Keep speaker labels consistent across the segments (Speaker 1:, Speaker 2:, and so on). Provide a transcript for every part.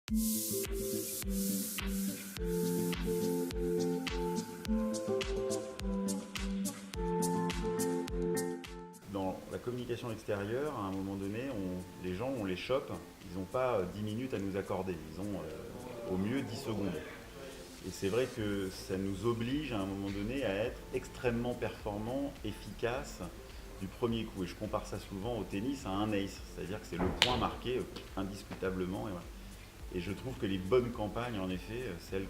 Speaker 1: Dans la communication extérieure, à un moment donné, les gens, on les chope, ils n'ont pas 10 minutes à nous accorder, ils ont au mieux 10 secondes. Et c'est vrai que ça nous oblige à un moment donné à être extrêmement performant, efficace du premier coup. Et je compare ça souvent au tennis à un ace, c'est-à-dire que c'est le point marqué indiscutablement. Et, voilà. Et je trouve que les bonnes campagnes, en effet, celles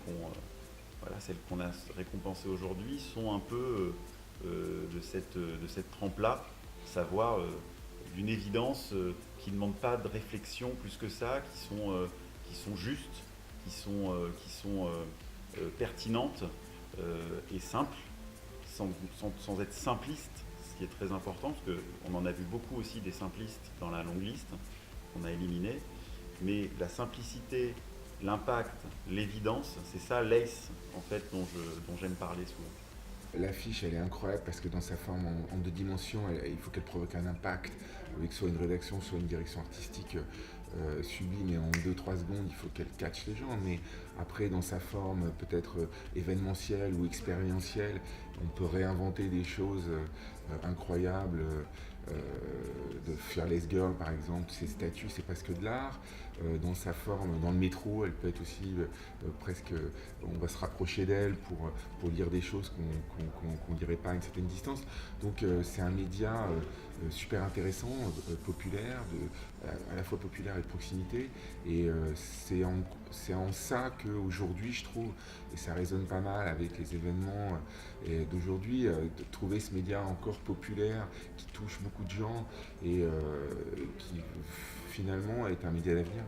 Speaker 1: qu'on a récompensées aujourd'hui, sont un peu de cette trempe-là, savoir d'une évidence qui ne demande pas de réflexion plus que ça, qui sont justes, qui sont pertinentes et simples, sans être simplistes, ce qui est très important, parce qu'on en a vu beaucoup aussi des simplistes dans la longue liste qu'on a éliminée, mais la simplicité, l'impact, l'évidence, c'est ça l'ACE en fait dont j'aime parler souvent.
Speaker 2: L'affiche, elle est incroyable parce que dans sa forme en deux dimensions, il faut qu'elle provoque un impact avec soit une rédaction, soit une direction artistique sublime et en 2-3 secondes, il faut qu'elle catche les gens. Mais après, dans sa forme peut-être événementielle ou expérientielle, on peut réinventer des choses incroyables. De Fearless Girl par exemple, ses statues, c'est presque de l'art. Dans sa forme, dans le métro, elle peut être aussi presque, on va se rapprocher d'elle pour lire des choses qu'on ne dirait pas à une certaine distance. Donc c'est un média super intéressant, populaire, à la fois populaire et de proximité. Et c'est en ça qu'aujourd'hui, je trouve, et ça résonne pas mal avec les événements d'aujourd'hui, de trouver ce média encore populaire qui touche beaucoup de gens et qui finalement est un média d'avenir.